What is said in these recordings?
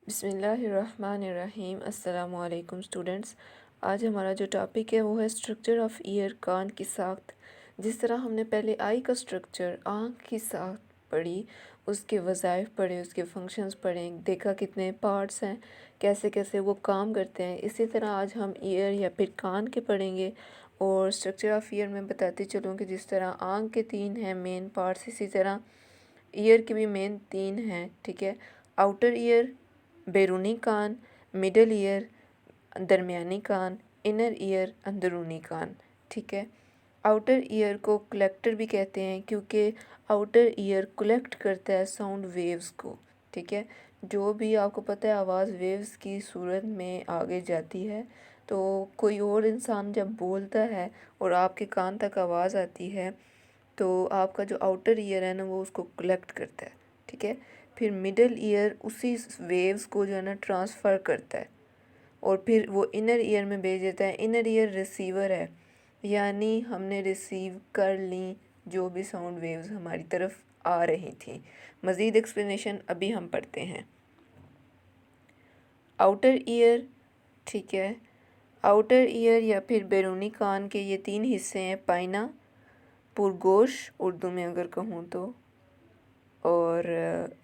बिस्मिल्लाहिर्रहमानिर्रहीम। अस्सलामुअलैकुम स्टूडेंट्स। आज हमारा जो टॉपिक है वो है स्ट्रक्चर ऑफ ईयर, कान की साख्त। जिस तरह हमने पहले आई का स्ट्रक्चर, आँख की साख्त पढ़ी, उसके वज़ाइफ पढ़े, उसके फंक्शंस पढ़े, देखा कितने पार्ट्स हैं, कैसे कैसे वो काम करते हैं। इसी तरह आज हम ईयर या फिर कान के पढ़ेंगे। और स्ट्रक्चर ऑफ ईयर में बताते चलूँ कि जिस तरह आँख के 3 हैं मेन पार्ट्स, इसी तरह ईयर के भी मेन 3 हैं। ठीक है, आउटर ईयर, बैरूनी कान, मिडल ईयर, दरमियानी कान, इनर ईयर, अंदरूनी कान। ठीक है, आउटर ईयर को कलेक्टर भी कहते हैं क्योंकि आउटर ईयर कलेक्ट करता है साउंड वेव्स को। ठीक है, जो भी आपको पता है आवाज़ वेव्स की सूरत में आगे जाती है, तो कोई और इंसान जब बोलता है और आपके कान तक आवाज़ आती है तो आपका जो आउटर ईयर है ना वो उसको कलेक्ट करता है। ठीक है, फिर मिडल ईयर उसी वेव्स को जो है ना ट्रांसफ़र करता है और फिर वो इनर ईयर में भेज देता है। इनर ईयर रिसीवर है, यानी हमने रिसीव कर ली जो भी साउंड वेव्स हमारी तरफ आ रही थी। मज़ीद एक्सप्लेनेशन अभी हम पढ़ते हैं। आउटर ईयर, ठीक है, आउटर ईयर या फिर बैरूनी कान के ये 3 हिस्से हैं: पाइना, पुरगोश उर्दू में अगर कहूँ तो, और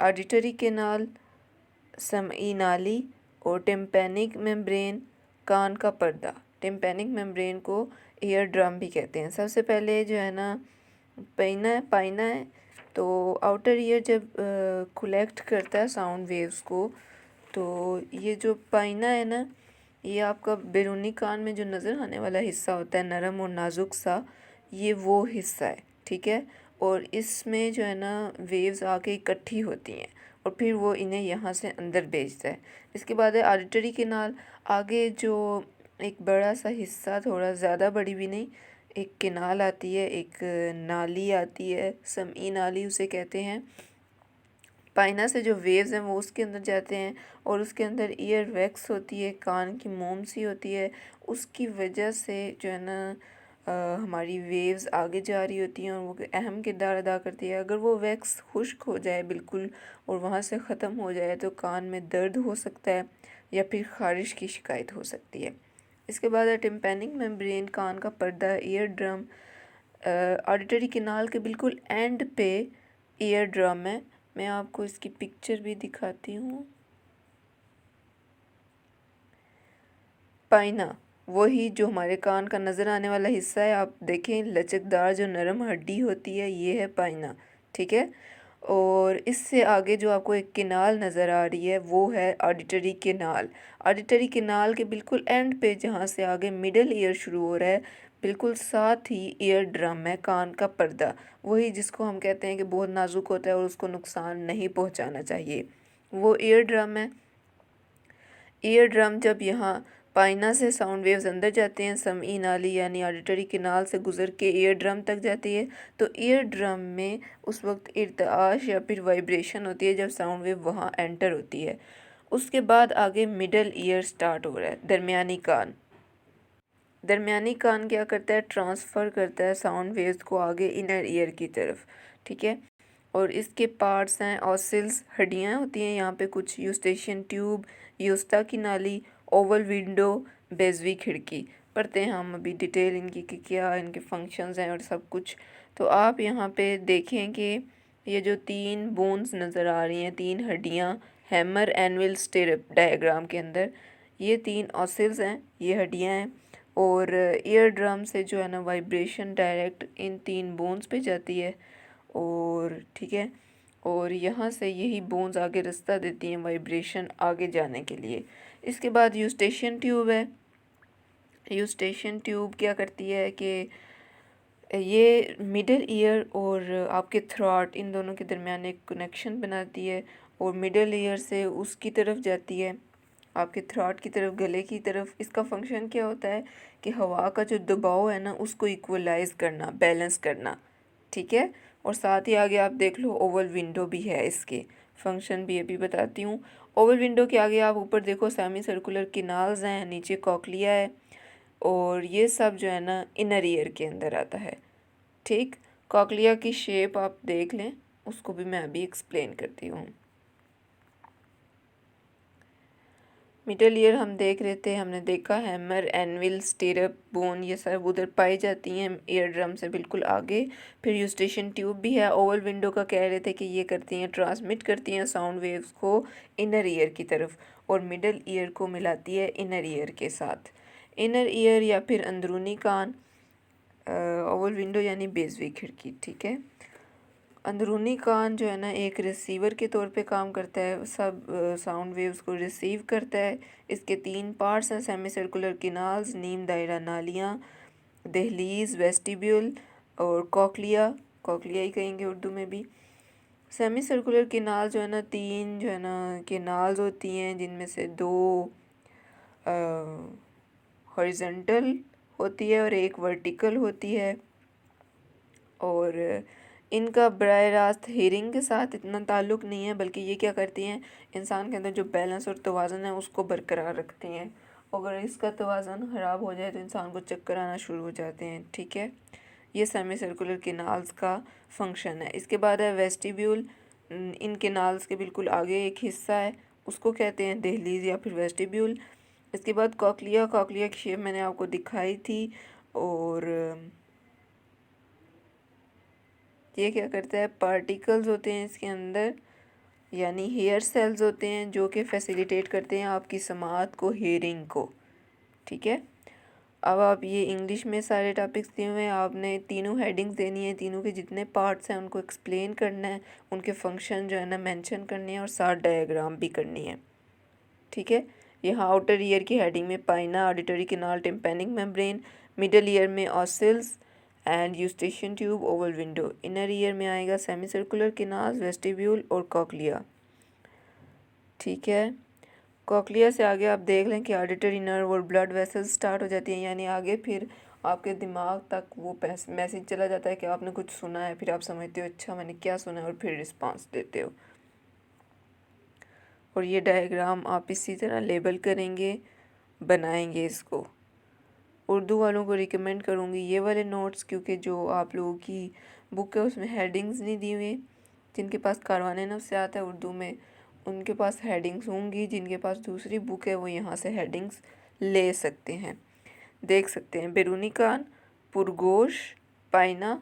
ऑडिटरी कैनाल, समई नाली, और टिम्पैनिक मेम्ब्रेन, कान का पर्दा। टिम्पैनिक मेम्ब्रेन को ईयर ड्रम भी कहते हैं। सबसे पहले जो है ना पाइना है। तो आउटर ईयर जब कलेक्ट करता है साउंड वेव्स को, तो ये जो पाइना है ना, ये आपका बैरूनी कान में जो नज़र आने वाला हिस्सा होता है, नरम और नाजुक सा, ये वो हिस्सा है। ठीक है, और इसमें जो है ना वेव्स आके इकट्ठी होती हैं और फिर वो इन्हें यहाँ से अंदर भेजता है। इसके बाद है ऑडिटरी कैनाल। आगे जो एक बड़ा सा हिस्सा, थोड़ा ज़्यादा बड़ी भी नहीं, एक कैनाल आती है, एक नाली आती है, समई नाली उसे कहते हैं। पाइना से जो वेव्स हैं वो उसके अंदर जाते हैं और उसके अंदर ईयर वैक्स होती है, कान की मोम सी होती है। उसकी वजह से जो है ना हमारी वेव्स आगे जा रही होती हैं और वो अहम किरदार अदा करती है। अगर वो वैक्स खुश्क हो जाए बिल्कुल और वहाँ से ख़त्म हो जाए तो कान में दर्द हो सकता है या फिर ख़ारिश की शिकायत हो सकती है। इसके बाद है टिम्पैनिक मेम्ब्रेन, कान का पर्दा, ईयर ड्रम। ऑडिटरी कैनाल के बिल्कुल एंड पे ईयर ड्रम है। मैं आपको इसकी पिक्चर भी दिखाती हूँ। पाइना वही जो हमारे कान का नज़र आने वाला हिस्सा है, आप देखें लचकदार जो नरम हड्डी होती है, ये है पाइना। ठीक है, और इससे आगे जो आपको एक केनाल नज़र आ रही है वो है ऑडिटरी केनाल। ऑडिटरी केनाल के बिल्कुल एंड पे जहाँ से आगे मिडल ईयर शुरू हो रहा है, बिल्कुल साथ ही ईयर ड्रम है, कान का पर्दा, वही जिसको हम कहते हैं कि बहुत नाजुक होता है और उसको नुकसान नहीं पहुँचाना चाहिए, वो ईयर ड्रम है। ईयर ड्रम जब यहाँ पाइना से साउंड वेव्स अंदर जाते हैं, समई नाली यानी ऑडिटरी कैनाल से गुजर के ईयर ड्रम तक जाती है, तो ईयर ड्रम में उस वक्त इर्ताश या फिर वाइब्रेशन होती है जब साउंड वेव वहाँ एंटर होती है। उसके बाद आगे मिडल ईयर स्टार्ट हो रहा है, दरमियानी कान। दरमियानी कान क्या करता है, ट्रांसफ़र करता है साउंड वेव्स को आगे इनर ईयर की तरफ। ठीक है, और इसके पार्ट्स हैं ऑसिल्स, हड्डियाँ होती हैं यहाँ पे कुछ, यूस्टेशियन ट्यूब, यूस्टा की नाली, ओवल विंडो, बेजवी खिड़की। पढ़ते हैं हम अभी डिटेल इनकी कि क्या इनके फंक्शंस हैं और सब कुछ। तो आप यहाँ पे देखें कि ये जो 3 बोन्स नज़र आ रही हैं, 3 हड्डियाँ, हैमर एनविल स्टिरप डायग्राम के अंदर, ये 3 ऑसिल्स हैं, ये हड्डियाँ हैं। और ईयर ड्रम से जो है ना वाइब्रेशन डायरेक्ट इन 3 बोन्स पे जाती है, और ठीक है, और यहाँ से यही बोन्स आगे रास्ता देती हैं वाइब्रेशन आगे जाने के लिए। इसके बाद यूस्टेशियन ट्यूब है। यूस्टेशियन ट्यूब क्या करती है कि ये मिडल ईयर और आपके थ्रॉट, इन दोनों के दरमियान एक कनेक्शन बनाती है और मिडल ईयर से उसकी तरफ जाती है, आपके थ्रॉट की तरफ, गले की तरफ। इसका फंक्शन क्या होता है कि हवा का जो दबाव है ना उसको इक्वलाइज करना, बैलेंस करना। ठीक है, और साथ ही आगे आप देख लो ओवल विंडो भी है, इसके फंक्शन भी अभी बताती हूँ। ओवल विंडो के आगे आप ऊपर देखो सेमी सर्कुलर किनाल्स हैं, नीचे कॉकलिया है, और ये सब जो है ना इनर ईयर के अंदर आता है। ठीक, कॉकलिया की शेप आप देख लें, उसको भी मैं अभी एक्सप्लेन करती हूँ। मिडल ईयर हम देख रहे थे, हमने देखा हैमर, एनविल, स्टिरअप, बोन ये सब उधर पाई जाती हैं ईयर ड्रम से बिल्कुल आगे। फिर यूस्टेशन ट्यूब भी है। ओवल विंडो का कह रहे थे कि ये करती हैं, ट्रांसमिट करती हैं साउंड वेव्स को इनर ईयर की तरफ, और मिडल ईयर को मिलाती है इनर ईयर के साथ। इनर ईयर या फिर अंदरूनी कान, ओवल विंडो यानी बेजवी खिड़की, ठीक है। अंदरूनी कान जो है ना एक रिसीवर के तौर पे काम करता है, सब साउंड वेव्स को रिसीव करता है। इसके 3 पार्ट्स हैं, सेमी सर्कुलर किनाल्स, नीम दायरा नालियाँ, दहलीज, वेस्टिब्यूल और कॉकलिया, कॉकलिया ही कहेंगे उर्दू में भी। सेमी सर्कुलर किनाल जो है ना 3 जो है ना किनाल्स होती हैं, जिनमें से 2 हॉरिजेंटल होती है और एक वर्टिकल होती है। और इनका बराह रास्त हीरिंग के साथ इतना ताल्लुक़ नहीं है, बल्कि ये क्या करती हैं, इंसान के अंदर जो बैलेंस और तवाज़ुन है उसको बरकरार रखती हैं। अगर इसका तवाज़ुन ख़राब हो जाए तो इंसान को चक्कर आना शुरू हो जाते हैं, ठीक है। ये सेमी सर्कुलर किनाल्स का फंक्शन है। इसके बाद है वेस्टिब्यूल। इन किनाल्स के बिल्कुल आगे एक हिस्सा है, उसको कहते हैं दहलीज या फिर वेस्टिब्यूल। इसके बाद कॉकलिया, कॉकलिया की शेप मैंने आपको दिखाई थी। और ये क्या करता है, पार्टिकल्स होते हैं इसके अंदर, यानी हेयर सेल्स होते हैं जो कि फैसिलिटेट करते हैं आपकी समाअत को, हेयरिंग को, ठीक है। अब आप ये इंग्लिश में सारे टॉपिक्स दिए हुए हैं, आपने तीनों हेडिंग्स देनी है, तीनों के जितने पार्ट्स हैं उनको एक्सप्लेन करना है, उनके फंक्शन जो है ना मेंशन करने हैं और साथ डायग्राम भी करनी है, ठीक है। यहाँ आउटर ईयर की हेडिंग में pinna, auditory canal, tympanic membrane, middle ear में ossicles and Eustachian tube, oval window. Inner ear में आएगा सेमी सर्कुलर किनाल्स, वेस्टिब्यूल और कॉकलिया, ठीक है। कॉकलिया से आगे आप देख लें कि ऑडिटरी नर्व और ब्लड वेसल्स स्टार्ट हो जाती हैं, यानी आगे फिर आपके दिमाग तक वो मैसेज चला जाता है कि आपने कुछ सुना है, फिर आप समझते हो अच्छा मैंने क्या सुना है, और फिर रिस्पांस देते हो। और ये डायग्राम आप इसी तरह लेबल करेंगे, बनाएंगे इसको। उर्दू वालों को रिकमेंड करूँगी ये वाले नोट्स, क्योंकि जो आप लोगों की बुक है उसमें हेडिंग्स नहीं दी हुई। जिनके पास कारवाने नफ्स से आता है उर्दू में, उनके पास हेडिंग्स होंगी, जिनके पास दूसरी बुक है वो यहाँ से हेडिंग्स ले सकते हैं, देख सकते हैं। बैरूनी कान, पुरगोश, पाइना,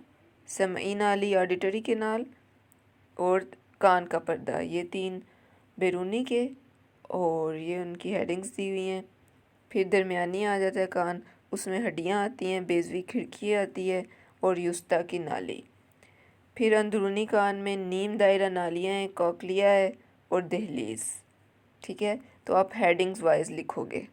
समई नाली, ऑडिटरी केनाल और कान का पर्दा, ये 3 बैरूनी के, और ये उनकी हेडिंग्स दी हुई हैं। फिर दरमियानी आ जाता है कान, उसमें हड्डियाँ आती हैं, बेजवी खिड़की आती है और युस्ता की नाली। फिर अंदरूनी कान में नीम दायरा नालियाँ हैं, कॉकलिया है और दहलीज, ठीक है। तो आप हेडिंग्स वाइज लिखोगे।